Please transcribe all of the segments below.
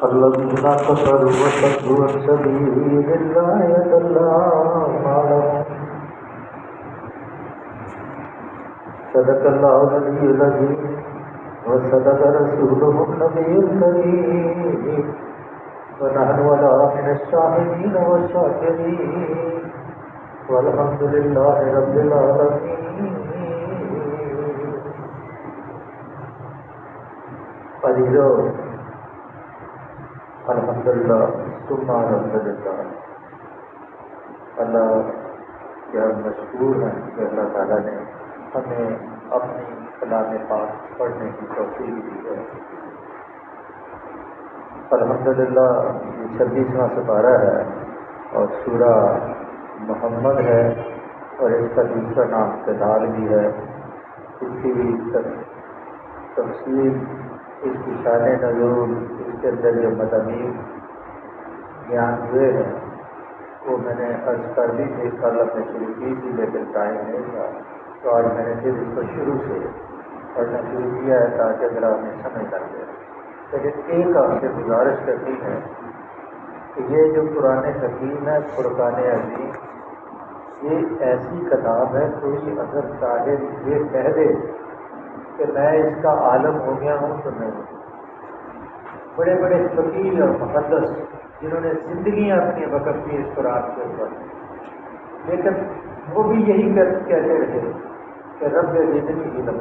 الذين كفروا وصدوا عن سبيل الله أضل أعمالهم. صدق الله العلي العظيم وصدق رسوله النبي الكريم ونحن على من الشاهدين والشاكرين والحمد لله رب العالمين. عزیزو، الحمدللہ ثم الحمدللہ، اللہ کیا مشکور ہیں کہ اللہ تعالیٰ نے ہمیں اپنی کلام پاک پڑھنے کی توفیق دی ہے. الحمدللہ یہ 26واں سپارہ ہے اور سورہ محمد ہے اور اس کا دوسرا نام قتال بھی ہے. اس کی تفصیل، اس کی شان نزول، اس کے اندر جو مضامین بیان ہوئے ہیں وہ میں نے عرض کر دی تھی. کل نے شروع کی تھی لیکن ٹائم نہیں تھا، تو آج میں نے پھر اس کو شروع سے پڑھنا شروع کیا ہے تاکہ ذرا ہمیں سمجھ لگ جائے. لیکن ایک آپ سے گزارش کرنی ہے کہ یہ جو قرآن حکیم ہے، فرقان عظیم، یہ ایسی کتاب ہے، کوئی اگر صاحب یہ کہہ دے کہ میں اس کا عالم ہو گیا ہوں تو نہیں. بڑے بڑے فقیر اور مقدس جنہوں نے زندگیاں اپنی وقف کی اس قرآن کے اوپر، لیکن وہ بھی یہی کہتے رہے کہ رب زدنی علم،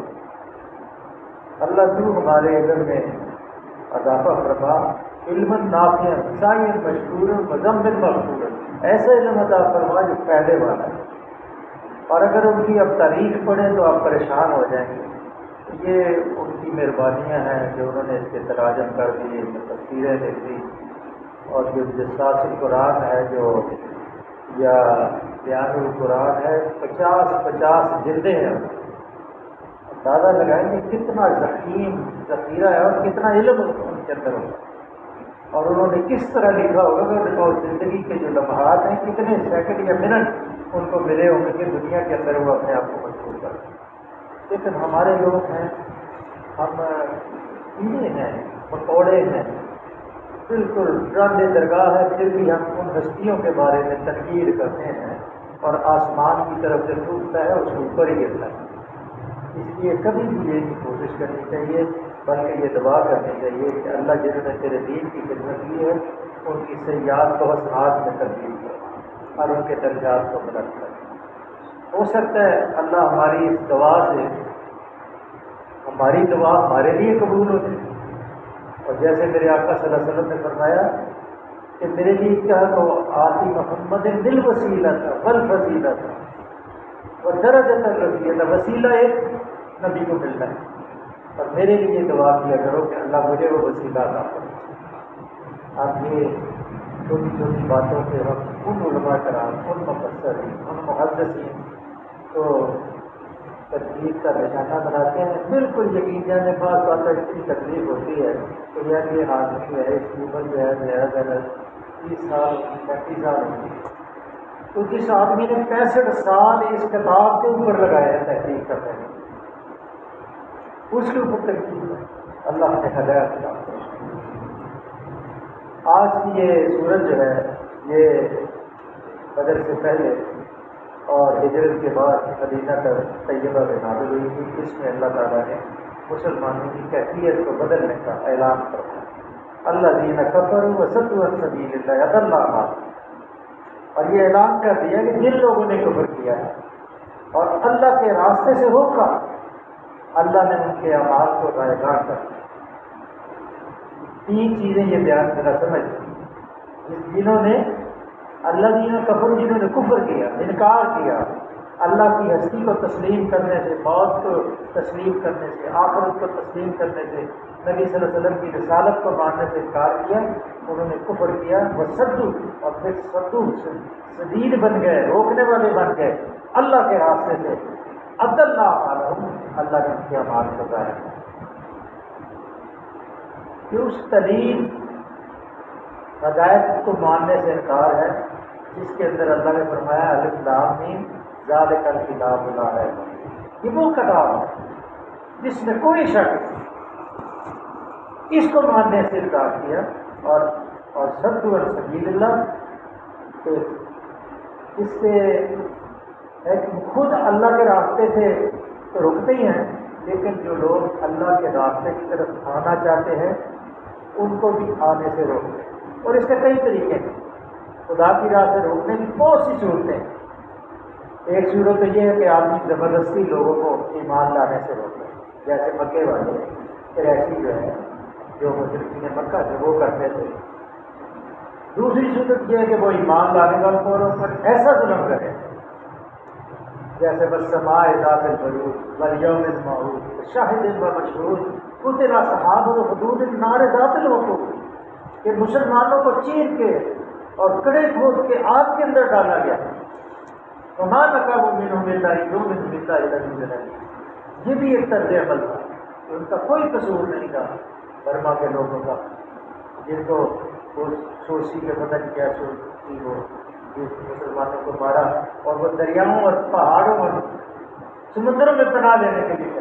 اللہ تو ہمارے علم میں اضافہ فرما، علم نافع سائر مشکور مضمن مغفور، ایسا علم عطا فرما جو فائدے والا ہے. اور اگر ان کی اب تاریخ پڑھیں تو آپ پریشان ہو جائیں گے. یہ ان کی مہربانیاں ہیں جو انہوں نے اس کے تراجم کر دیے، تفسیریں لکھ دی، اور جو جساس القرآن ہے جو یا بیان القرآن ہے، 50 جلدیں ہیں. اندازہ لگائیں گے کتنا ذخیم ذخیرہ ہے اور کتنا علم ان کے اندر ہوگا. اور انہوں نے کس طرح لکھا ہوگا کہ اور زندگی کے جو لمحات ہیں کتنے سیکنڈ یا منٹ ان کو ملے ہوں گے کہ دنیا کے اندر وہ اپنے آپ کو مشغول کر. لیکن ہمارے لوگ ہیں، ہم کیڑے ہیں، مکوڑے ہیں، بالکل رند درگاہ ہے، پھر بھی ہم ان ہستیوں کے بارے میں تنقید کرتے ہیں اور آسمان کی طرف سے ٹوٹتا ہے اور اس کے اوپر ہی گرتا ہے. اس لیے کبھی بھی یہ کی کوشش کرنی چاہیے، بلکہ یہ دعا کرنی چاہیے کہ اللہ جنہوں نے تیرے دین کی خدمت کی ہے ان کی سیاحت کو حسنات میں تبدیل کرے اور ان کے درجات کو بلند کرے. ہو سکتا ہے اللہ ہماری اس دعا سے ہماری دعا ہمارے لیے قبول ہو جائے. اور جیسے میرے آقا صلی اللہ علیہ وسلم نے فرمایا کہ میرے لیے کیا تو آتی محمد دل وسیلہ تھا بل فضیلہ تھا اور درجۃ الرفیع، وسیلہ ایک نبی کو ملنا ہے. اور میرے لیے دعا کیا کرو کہ اللہ مجھے وہ وسیلہ عطا کرے. آپ یہ چھوٹی چھوٹی باتوں سے ہم ان علماء کرام، ان مفسرین، ان محدثین تو تکلیف کا نشانہ بناتے ہیں. بالکل یقین جانے بعض بات اتنی تکلیف ہوتی ہے تو یہ آدمی ہے، اس کی عمر جو ہے 30 سال 35 سال ہوتی ہے، تو جس آدمی نے 65 سال اس کتاب کے اوپر لگایا ہے تحقیق کرنے میں، اس کے اوپر تکلیف ہے. اللہ نے ہدایت عطا فرمائے. آج کی یہ سورج جو ہے یہ بدر سے پہلے اور ہجرت کے بعد مدینہ طیبہ میں نازل ہوئی تھی. اس میں اللہ تعالیٰ نے مسلمانوں کی کیفیت کو بدلنے کا اعلان فرمایا. الذین کفروا وصدوا عن سبیل اللہ اضل اعمالهم، اور یہ اعلان کر دیا کہ جن لوگوں نے کفر کیا ہے اور اللہ کے راستے سے روکا، اللہ نے ان کے اعمال کو ضائع کر دیا. 3 چیزیں یہ بیان کرنا سمجھ، جنہوں نے اللہ دین کفر، جنہوں نے کفر کیا، انکار کیا، اللہ کی ہستی کو تسلیم کرنے سے، موت کو تسلیم کرنے سے، آخرت کو تسلیم کرنے سے، نبی صلی اللہ علیہ وسلم کی رسالت کو ماننے سے انکار کیا، انہوں نے کفر کیا. وہ صدو، اور پھر صدو شدید بن گئے، روکنے والے بن گئے اللہ کے راستے سے. اضل اعمالهم، اللہ نے ان کے اعمال کو ظاہر کیا. کہ اس دلیل ہدایت کو ماننے سے انکار ہے جس کے اندر اللہ نے فرمایا الف لام میم ذالک الکتاب لا ریب فیہ. یہ وہ کتاب ہے جس میں کوئی شک نہیں، اس کو ماننے سے انکار کیا، اور صدوا عن سبیل اللہ، تو اس سے خود اللہ کے راستے سے تو رکتے ہی ہیں، لیکن جو لوگ اللہ کے راستے کی طرف آنا چاہتے ہیں ان کو بھی آنے سے روکتے ہیں۔ اور اس کے کئی طریقے ہیں، خدا کی راہ سے روکنے کی بہت سی صورتیں ہیں۔ ایک صورت تو یہ ہے کہ آدمی زبردستی لوگوں کو ایمان لانے سے روکے، جیسے مکے والے قریشی جو ہے، جو مشرکین مکہ تھے وہ کرتے تھے۔ دوسری صورت یہ ہے کہ وہ ایمان لانے والوں کو پر ایسا ظلم کرے، جیسے والسماء ذات البروج والیوم الموعود شاہد ومشہود قتل اصحاب الحدود النار ذات الوقود، کہ مسلمانوں کو چیر کے اور کڑے کھود کے آگ کے اندر ڈالا گیا۔ وما نقموا منهم الا ان يؤمنوا بالله العزيز الحكيم، یہ بھی ایک طرز عمل تھا کہ ان کا کوئی قصور نہیں تھا برما کے لوگوں کا، جن کو وہ سوسی کے پتہ کیا سوچی وہ مسلمانوں کو مارا، اور وہ دریاؤں اور پہاڑوں اور سمندروں میں پناہ لینے کے لیے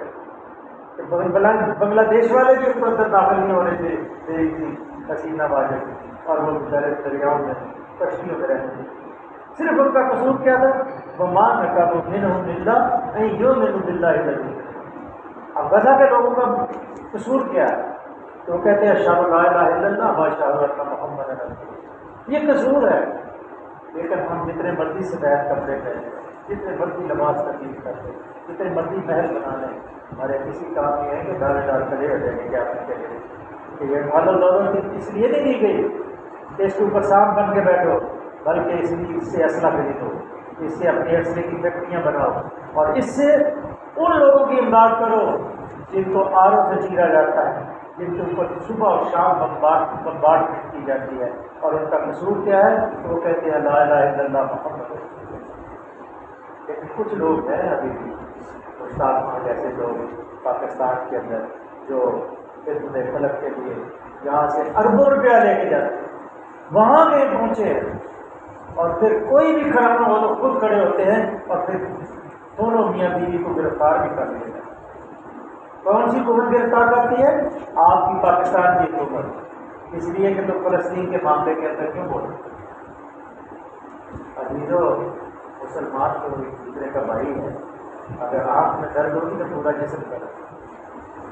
بنگلہ دیش والے بھی ان کو اندر داخل نہیں ہونے دے تھی حسینہ واجب، اور وہ دریاؤں میں کشتیوں میں رہتے تھے۔ صرف ان کا قصور کیا تھا؟ وما نقموا منهم الا ان يؤمنوا بالله العزيز۔ اب غزہ کے لوگوں کا قصور کیا ہے؟ تو وہ کہتے ہیں اشہد لا الہ الا اللہ واشہد ان محمد رسول اللہ، یہ قصور ہے۔ لیکن ہم جتنے مرضی سفید کپڑے پہنے، جتنے مرضی لباس تبدیل کرتے، جتنے مرضی محل بنا لیں، ہمارے کسی کام یہ ہے کہ دار دار کھڑے ہو جائیں گے کیا آپ کے لیے کہ یہ ڈھال لوگوں کی اس لیے نہیں دی گئی کہ اس کے اوپر سانپ بن کے بیٹھو، بلکہ اس سے اسلحہ خریدو، اس سے اپنے اسلحے کی فیکٹریاں بناؤ، اور اس سے ان لوگوں کی امداد کرو جن کو آروں سے چیرا جاتا ہے، جن کے اوپر صبح اور شام بمبارڈمنٹ کی جاتی ہے، اور ان کا قصور کیا ہے؟ تو وہ کہتے ہیں لا الہ الا اللہ محمد رسول اللہ۔ لیکن کچھ لوگ ہیں ابھی بھی استاد خان جیسے لوگ پاکستان کے اندر جو علم فلک کے لیے یہاں سے اربوں روپیہ لے کے جاتے ہیں، وہاں گئے پہنچے، اور پھر کوئی بھی کھڑا نہ ہو تو خود کھڑے ہوتے ہیں، اور پھر دونوں میاں بیوی کو گرفتار بھی کر لیتے ہیں۔ کون سی قوت گرفتار کرتی ہے؟ آپ کی پاکستان کی حکومت، اس لیے کہ تو فلسطین کے معاملے کے اندر کیوں بولے؟ عزیزو، مسلمان تو ایک دوسرے کا بھائی ہے، اگر آنکھ میں درد ہوگی تو پورا جسم درد ہوگا۔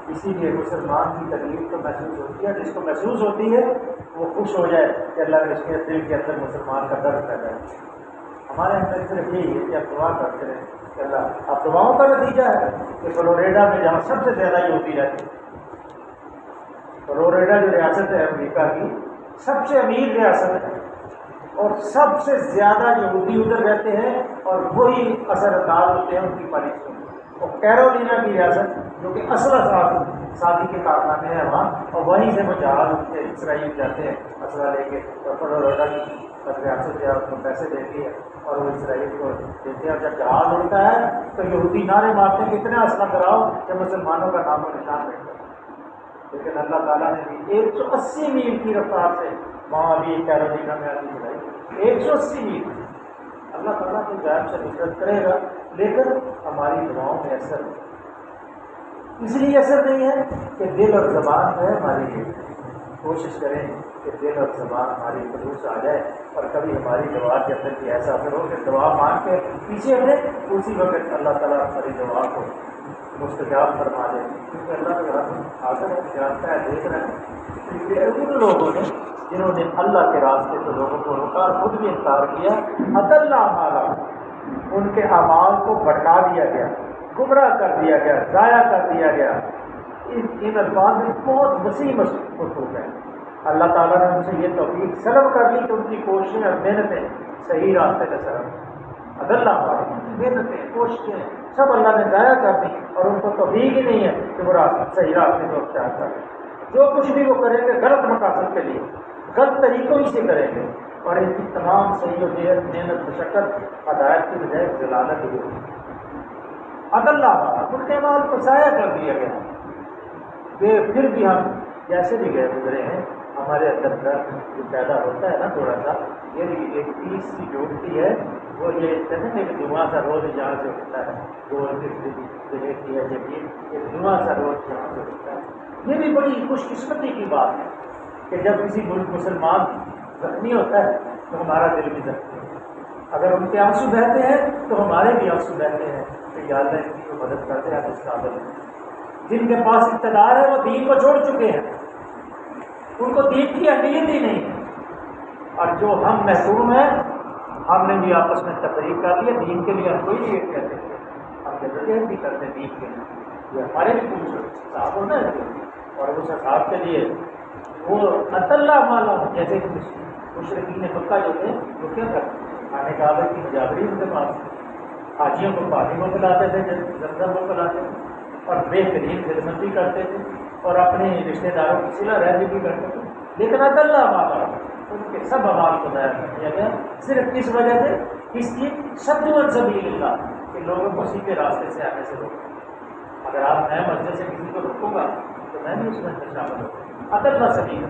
اسی لیے مسلمان کی تکلیف تو محسوس ہوتی ہے، جس کو محسوس ہوتی ہے وہ خوش ہو جائے کہ اللہ نے اس کے دل کے اندر مسلمان کا درد پیدا ہے۔ ہمارے اندر صرف یہی ہے کہ آپ دعا کرتے رہیں کہ اللہ، اب دعاؤں کا نتیجہ ہے کہ فلوریڈا میں جہاں سب سے زیادہ یہودی رہتے ہیں، فلوریڈا جو ریاست ہے امریکہ کی سب سے امیر ریاست ہے، اور سب سے زیادہ یہودی ادھر رہتے ہیں، اور وہی اثر انداز ہوتے ہیں ان کی پالیسی۔ اور کیرولینا کی ریاست جو کہ اسلحہ شادی کے کارخانے ہیں وہاں، اور وہیں سے وہ جہاز اٹھتے اسرائیل جاتے ہیں اسلحہ لے کے، اور فلوریڈا کی ریاست جو ہے اس کو پیسے دیتی ہے اور وہ اسرائیل کو دیتے ہیں، اور جب جہاز اڑتا ہے تو یہودی نعرے مارتے ہیں کہ اتنا اسلحہ کراؤ کہ مسلمانوں کا نام و نشان رکھ دو۔ لیکن اللہ تعالیٰ نے بھی 180 میل کی رفتار سے وہاں ابھی کیرولینا میں آتی چلائی، 180 میل۔ اللہ تعالیٰ کی جانب سے نصرت کرے گا، لیکن ہماری دعاؤں میں اثر نہیں۔ اس لیے اثر نہیں ہے کہ دل اور زبان ہے ہماری لیے، کوشش کریں کہ دل اور زبان ہماری خلوص آ جائے، اور کبھی ہماری دعا کے اندر بھی ایسا اثر ہو کہ دعا مانگ کے پیچھے ہمیں اسی وقت اللہ تعالیٰ ہماری دعا کو مستجاب فرما دے، کیونکہ اللہ تعالیٰ حاضر ہے، جانتا ہے، دیکھ رہا ہے۔ ان لوگوں نے جنہوں نے اللہ کے راستے سے لوگوں کو روکا اور خود بھی انکار کیا، عدل اعمالا، ان کے اعمال کو بٹا دیا گیا، گمراہ کر دیا گیا، ضائع کر دیا گیا۔ ان الفاظ میں بہت وسیع مفہوم ہے۔ اللہ تعالیٰ نے ان سے یہ توفیق سلب کر لی کہ ان کی کوششیں اور محنتیں صحیح راستے کا سلب، عدل اعمالا، محنتیں کوششیں سب اللہ نے ضائع کر دی، اور ان کو توفیق ہی نہیں ہے کہ وہ صحیح راستے کو اختیار کریں۔ جو کچھ بھی وہ کریں گے غلط مقاصد کے لیے، غلط طریقوں ہی سے کریں گے، اور ان کی تمام صحیح و جہت محنت مشقت ہدایت کی بجائے ضلالت ہی ہوگی۔ عدل ان کے مال کو ضائع کر دیا گیا۔ پھر بھی ہم جیسے بھی گئے گزرے ہیں، ہمارے اندر درد جو پیدا ہوتا ہے نا تھوڑا سا، یہ ایک چیز سی جو اٹھتی ہے وہ یہ کہتے ہیں کہ دھواں سا روز یہاں سے اٹھتا ہے، گول دیکھتی ہے جب یہ دھواں سا روز یہاں سے اٹھتا ہے۔ یہ بھی بڑی خوش قسمتی کی بات ہے کہ جب کسی ملک مسلمان زخمی ہوتا ہے تو ہمارا دل بھی زخمی ہوتا ہے، اگر ان کے آنسو بہتے ہیں تو ہمارے بھی آنسو بہتے ہیں کہ یا اللہ ان کی مدد کرتے ہیں اس قابل میں۔ جن کے پاس اقتدار ہے وہ دین کو چھوڑ چکے ہیں، ان کو دین کی اہمیت ہی نہیں ہے، اور جو ہم محروم ہیں ہم نے بھی آپس میں تفریق کر لیا، دین کے لیے ہم کوئی نہیں کہتے تھے، ہم جدوجہد بھی کرتے ہیں دین کے لیے، یہ ہمارے بھی کچھ صاحب ہونا ہے، اور اس صاحب کے لیے وہ اللہ مالا جیسے کہ مشرقین مکہ جو تھے وہ کیا کرتے کھانے کعبے کی مجاوری ان کے پاس، حاجیوں کو پانی کو پلاتے تھے، زمزم کو پلاتے تھے، اور بہترین خدمت بھی کرتے تھے، اور اپنے رشتہ داروں کی صلہ رحمی بھی کرتے تھے، لیکن اللہ مالا ان کے سب اعمال کو ضائع کر دیا گیا، صرف کس وجہ سے؟ اس کی صد عن سبیل اللہ کہ لوگوں کو سیدھے راستے سے آنے سے روکا۔ اگر آپ میں مسجد سے کسی کو روکوں گا تو میں بھی اس میں شامل ہوں، اللہ سبیل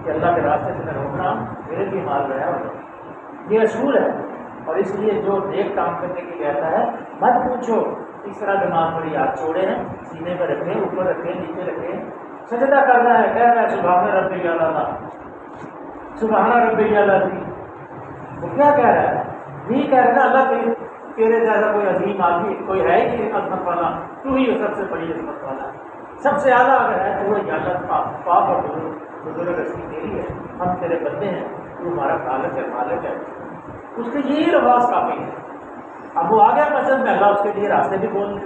کہ اللہ کے راستے سے میں روک رہا ہوں، میرے بھی مال ضائع ہو جائے، یہ اصول ہے۔ اور اس لیے جو نیک کام کرنے کے لیے آتا ہے مت پوچھو اس طرح نماز پڑھی، ہاتھ چھوڑے ہیں سینے پہ رکھیں، اوپر رکھیں، نیچے رکھیں، سجدہ کرنا ہے، کہہ رہا ہے سبحان ربی الاعلیٰ، سبحان ربی الاعلیٰ، وہ کیا کہہ رہا ہے؟ نہیں کہہ رہا اللہ تیرے جیسا کوئی عظیم آدمی کوئی ہے ہی نہیں عظمت والا، تو ہی سب سے بڑی عظمت والا، سب سے اعلیٰ اگر ہے تو وہ اللہ پاک اور بزرگ رسمی تیری ہے، ہم تیرے بندے ہیں، تو ہمارا خالق ہے، مالک ہے، اس کے یہی لباس کافی ہے۔ اب وہ آ گیا مسجد میں، اللہ اس کے لیے راستے بھی بول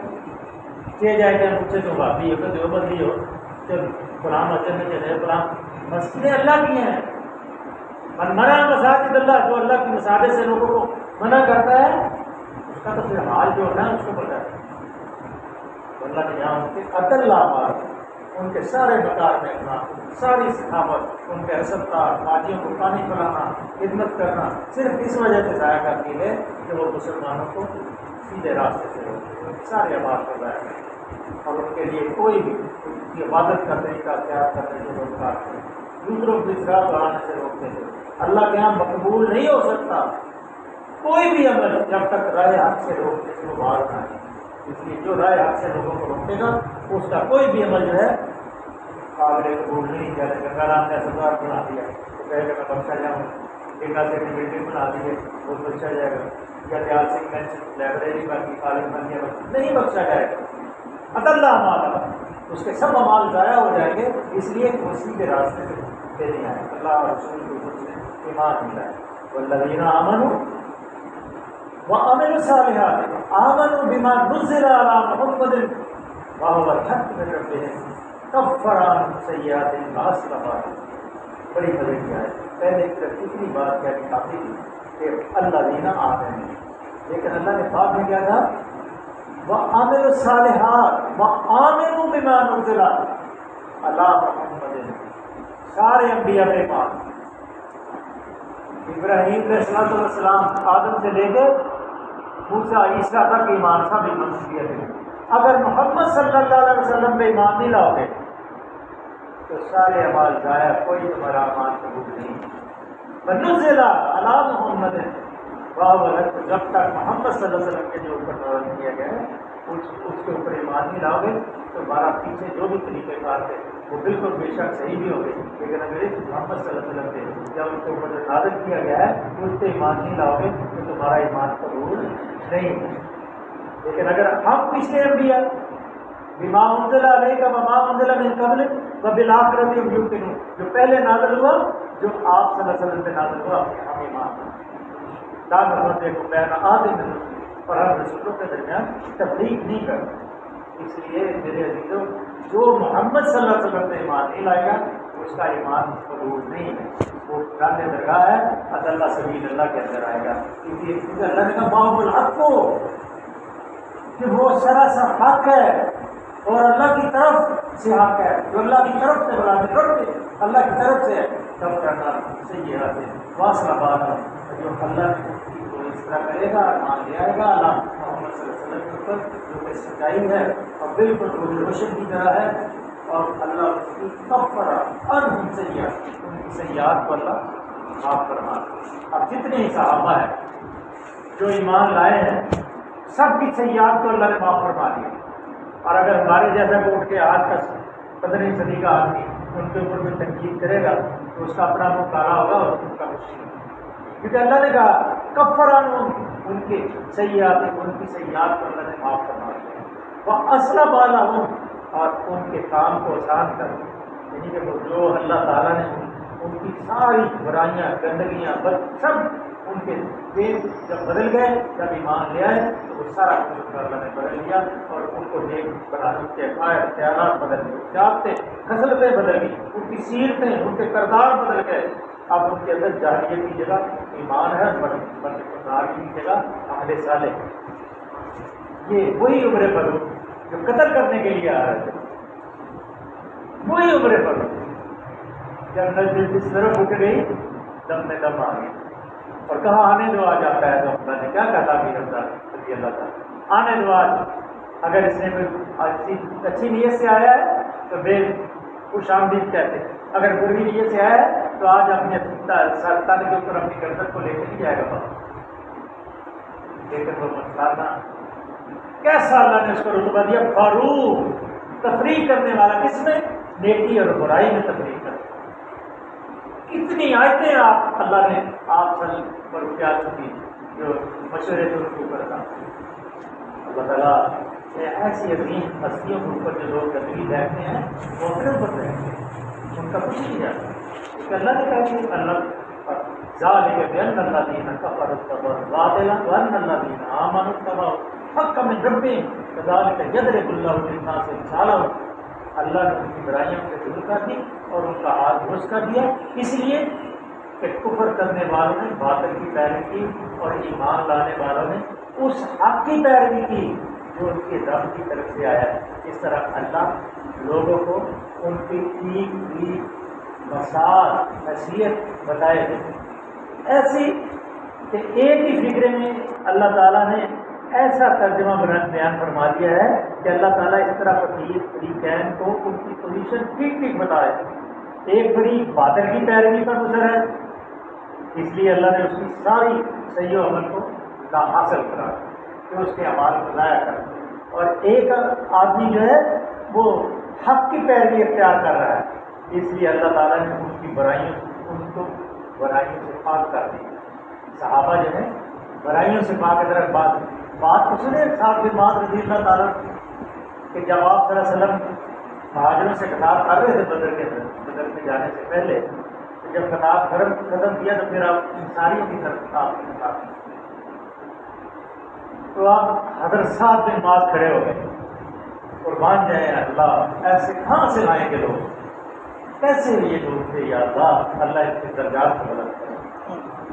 دے جائے گا، مجھ سے تو بھابی ہو تو دیوبندی ہو، جب فلاں مسجد میں چلے، فلاں مسجدیں اللہ کی ہیں، من منع مساجد اللہ، جو اللہ کی مساجد سے لوگوں کو منع کرتا ہے اس کا تو پھر حال جو ہے اس کو پتا ہے۔ اللہ نے یہاں ان کے عدل اعمال، ان کے سارے مکار میں اپنا ساری سخاوت، ان کے حسبدار حاجیوں کو پانی پلانا، خدمت کرنا، صرف اس وجہ سے ضائع کرتی ہے کہ وہ مسلمانوں کو سیدھے راستے سے روکتے، سارے اعمال کو ضائع کرتے، اور ان کے لیے کوئی بھی عبادت کا طریقہ اختیار کرنے سے روکتا ہے، دوسروں کو اسراف بڑھانے سے روکتے ہیں۔ اللہ کے یہاں مقبول نہیں ہو سکتا کوئی بھی عمل جب تک رائے حق سے روکنے سے وہ باہر نہ آئے، اس لیے جو رائے حق سے لوگوں کو روکے گا اس کا کوئی بھی عمل جو ہے قابل قبول نہیں۔ جیسے گنگا رام نے اسپتال بنا دیا تو کہے گا میں بخشا جاؤں، گنگا سے بلڈنگ بنا دی ہے وہ بخشا جائے گا، یا دیال سنگھ نے لائبریری باقی کالج بن گیا نہیں بخشا جائے گا، اللہ مالا اس کے سب اعمال ضائع ہو جائیں گے، اس لیے وہ سیدھے راستے سے نہیں آئے۔ اللہ اور رسول کی خود سے ایمان ملا ہے، والذین آمنوا وعملوا الصالحات آمنوا بما نزل علی محمد وهو الحق من ربهم کفر عنہم سیئاتہم واصلح بالہم۔ بڑی مزے کی ہے، پہلے صرف اتنی بات کہنی کافی تھی کہ الذین آمنوا، لیکن اللہ نے بعد میں کیا کہا؟ وعملوا الصالحات وآمنوا بما نزل علی محمد، سارے انبیاء پہ ایمان، ابراہیم علیہ السلام آدم سے لے کے موسیٰ عیسیٰ تک ایمان سب ایمان کیا ہے۔ اگر محمد صلی اللہ علیہ وسلم پہ ایمان نہیں لاؤ گے تو سارے اعمال ضائع، کوئی تمہارا ایمان قبول نہیں۔ بنزل علی محمد، جب تک محمد صلی اللہ علیہ وسلم کے جو اوپر نازل کیا گیا ہے اس کے اوپر ایمان نہیں لاؤ گے تو ہمارا پیچھے جو بھی طریقے کار تھے وہ بالکل بے شک صحیح بھی ہو گئے، لیکن اگر اس محمد صلی اللہ علیہ وسلم پہ جب اس کے اوپر جو نازل کیا گیا ہے اس پہ ایمان نہیں لاؤ گے تو تمہارا ایمان قبول نہیں ہے۔ لیکن اگر ہم پچھلے انبیاء بما انزل علیک وما انزل من قبلک وبالآخرۃ هم یوقنون، جو پہلے نازل ہوا جو آپ صلی اللہ علیہ وسلم پہ نازل ہوا ہم ایمان لا نفرق بین احد من الرسل، اور ہم رسولوں کے درمیان تفریق نہیں کرتے۔ اس لیے میرے عزیزوں جو محمد صلی اللہ علیہ وسلم پہ ایمان نہیں لائے گا اس کا ایمان قبول نہیں ہے، وہ رنگ درگاہ ہے، اللہ سبیل اللہ کے اندر آئے گا، کیونکہ اللہ نے کہا باب الحق کو کہ وہ سراسر حق ہے اور اللہ کی طرف سے حق ہے، جو اللہ کی طرف سے بلا کے اللہ کی طرف سے تب کرنا صحیح ہے واصلہ بات ہے، جو اللہ کو اس طرح کرے گا مان لے آئے گا اللہ محمد صلی اللہ علیہ وسلم کے اوپر جو کہ سچائی ہے اور بالکل روز روشن کی طرح ہے، اور اللہ اس کی کفر عنہم سیئات، ان کی سیئات کو اللہ معاف فرما۔ اب جتنے صحابہ ہیں جو ایمان لائے ہیں سب کی سیئات کو اللہ نے معاف فرما دیا. اور اگر ہمارے جیسا کو اٹھ کے آج کا 15ویں صدی کا آدمی ان کے اوپر کوئی تنقید کرے گا تو اس کا اپنا منہ کالا ہوگا اور ان کا کچھ نہیں. کیونکہ اللہ نے کہا کفران ان کے سیئات ان کی سیئات کو اللہ نے معاف فرما دیا. وہ اصل بالا اور ان کے کام کو آسان کر دیا. یعنی کہ وہ جو اللہ تعالیٰ نے ان کی ساری برائیاں گندگیاں سب ان کے دین جب بدل گئے جب ایمان لے آئے تو وہ سارا کچھ اللہ نے بدل لیا اور ان کو نیک بنانے کے اختیارات بدل گئے, جاتے خصلتیں بدل گئی, ان کی سیرتیں ان کے کردار بدل گئے. اب ان کے اندر جاہلیت کی جگہ ایمان ہے, کردار کی جگہ عمل صالح. یہ وہی عمر فاروق جو قتل کرنے کے لیے آ رہے تھے, وہی عمر فاروق جب نزدیک اس طرف اٹھ گئی دم میں دم آ گئی. اور کہاں آنے دو آ جاتا ہے تو اللہ نے کیا کہا کہ رضی اللہ تعالیٰ آنے دو آج. اگر اس نے کوئی اچھی نیت سے آیا ہے تو بے خوش آمدید کہتے, اگر بری نیت سے آیا ہے تو آج اپنے سرطان کے اوپر اپنی گردن کو لے کے نہیں جائے گا بابا. لیکن وہ مسلانہ کیسا اللہ نے اس کو رتبہ دیا فاروق, تفریح کرنے والا. کس میں؟ نیکی اور برائی میں تفریح کرنا. کتنی آیتیں آپ اللہ نے آپ پر کیا کی جو مشورے تو ان کے اوپر تھا. اللہ تعالیٰ ایسی عظیم ہستیوں کے اوپر جو لوگ تکلیف دیکھتے ہیں وہ اپنے اوپر رہتے ہیں, ان کا کچھ نہیں جاتا. کیونکہ اللہ نے کہا کہ اللہ ذالک بأن الذین کفروا اتبعوا الباطل وأن الذین آمنوا اتبعوا الحق من ربهم كذلك يضرب الله للناس أمثالهم. اللہ نے ان کی برائیوں سے دور کر دی اور ان کا ہاتھ درست کر دیا, اس لیے کہ کفر کرنے والوں نے باطل کی پیروی کی اور ایمان لانے والوں نے اس حق کی پیروی کی جو ان کے رب کی طرف سے آیا ہے. اس طرح اللہ لوگوں کو ان کی ٹھیک ٹھیک مثال نصیحت بتائے ایسی کہ ایک ہی فکرے میں اللہ تعالیٰ نے ایسا ترجمہ بیان فرما دیا ہے کہ اللہ تعالیٰ اس طرح فریقین کو ان کی پوزیشن ٹھیک ٹھیک بتائے. ایک فریق باطل کی پیروی پر گزر ہے, اس لیے اللہ نے اس کی ساری صحیح و عمل کو لا حاصل کرا کہ اس کے اعمال کو ضائع کر. اور ایک آدمی جو ہے وہ حق کی پیروی اختیار کر رہا ہے, اس لیے اللہ تعالیٰ نے ان کی ان کو برائیوں سے پاک کر دی. صحابہ جو ہے برائیوں سے پاک ادرک بات تو سنے صاحب بن معاذ رضی اللہ تعالیٰ کہ جب آپ صلی اللہ علیہ وسلم مہاجروں سے خطاب کر رہے تھے بدر میں جانے سے پہلے, تو جب خطاب ختم کیا تو پھر آپ انسانیوں کی طرف خطاب تو آپ حضرت صاحب بن معاذ کھڑے ہو گئے, قربان جائیں اللہ ایسے کہاں سے لائیں گے لوگ, کیسے یہ لوگ تھے یا اللہ, اللہ اس کے درجات کو بلند کرے,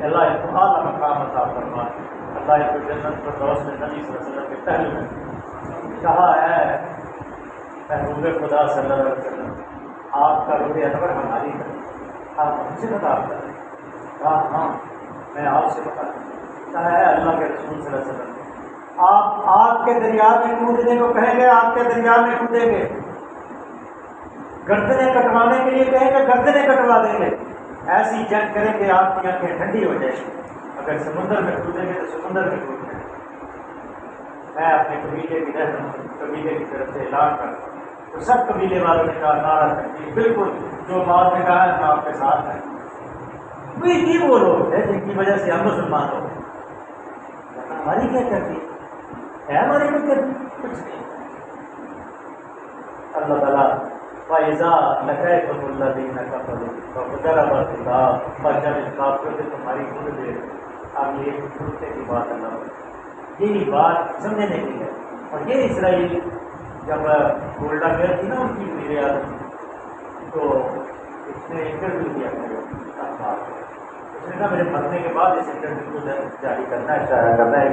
اللہ اس کو اعلیٰ مقام عطا فرمائے, اللہ اس کو جنت فردوس میں نبی صلی اللہ علیہ وسلم کے پہلو میں کہا ہے محبوب خدا صلی اللہ علیہ وسلم آپ کا رخ انور ہماری ہے, آپ ہم سے بتا کریں. کہا ہاں میں آپ سے بتا کہا ہے اللہ کے رسول صلی اللہ علیہ وسلم آپ آگ کے دریا میں کودنے کو کہیں گے آپ کے دریا میں کودیں گے, گردنیں کٹوانے کے لیے کہیں گے گردنیں کٹوا دیں گے, ایسی جنگ کریں کہ آپ کی آنکھیں ٹھنڈی ہو جائیں گی. اگر سمندر میں کودیں گے تو سمندر میں کود جائیں. میں اپنے قبیلے کی قبیلے کی طرف سے اعلان کرتا ہوں تو سب قبیلے والوں نے کہا نعرہ تکبیر, بالکل جو بات میں کہا ہے میں آپ کے ساتھ ہے. وہی وہ لوگ ہیں جن کی وجہ سے ہم مسلمان ہو گئے. ہماری کیا کرتی ہے, ہماری کیا کرتی کچھ نہیں. اللہ تعالیٰ فَإِذَا لَقِيتُمُ الَّذِينَ كَفَرُوا فَضَرَبَ الرِّقَابَ فَجَعَلَ الْكَافِرُونَ تمہاری خود دے. اب یہ چھوٹے کی بات اللہ یہی بات سمجھنے کی ہے. اور یہ اسرائیل جب گولڈا میئر تھی نا ان کی میرے یاد تو اس نے انٹرویو دیا اخبار, اس نے کہا میرے مرنے کے بعد اس انٹرویو کو جاری کرنا ہے, شائع کرنا ہے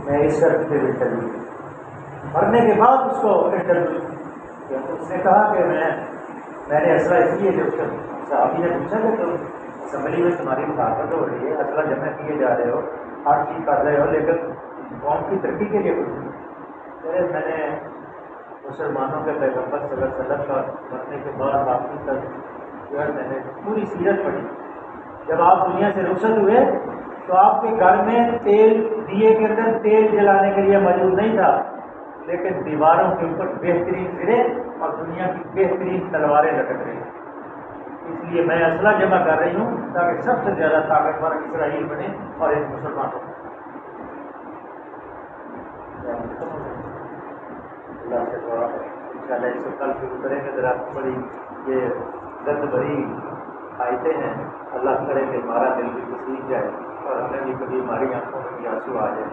میں اس شرط پہ انٹرویو مرنے کے بعد اس کو انٹرویو. اس نے کہا کہ میں نے اسلحہ اس لیے جو صحابی نے پوچھا کہ تم اسمبلی میں تمہاری مخالفت ہو رہی ہے, اسلحہ جمع کیے جا رہے ہو, ہر چیز کر رہے ہو, لیکن قوم کی ترقی کے لیے کچھ نہیں. میں نے مسلمانوں کے پیغمبر صلی اللہ علیہ وسلم کا مرنے کے بعد واپسی تک جو ہے میں نے پوری سیرت پڑھی. جب آپ دنیا سے رخصت ہوئے تو آپ کے گھر میں تیل دیے کے اندر تیل جلانے کے لیے موجود نہیں تھا، لیکن دیواروں کے اوپر بہترین سرے اور دنیا کی بہترین تلواریں لٹک رہی ہیں۔ اس لیے میں اسلحہ جمع کر رہی ہوں تاکہ سب سے زیادہ طاقتور اسرائیل بنے اور ایک مسلمان ہو۔ اللہ سے دعا ہے انشاءاللہ اس کو کل شروع کریں گے۔ ذرا بڑی یہ درد بھری آیتیں ہیں، اللہ کرے کہ ہمارا دل بھی تسلیم جائے اور ہمیں بھی کبھی ہماری آنکھوں میں بھی آنسو آ جائے۔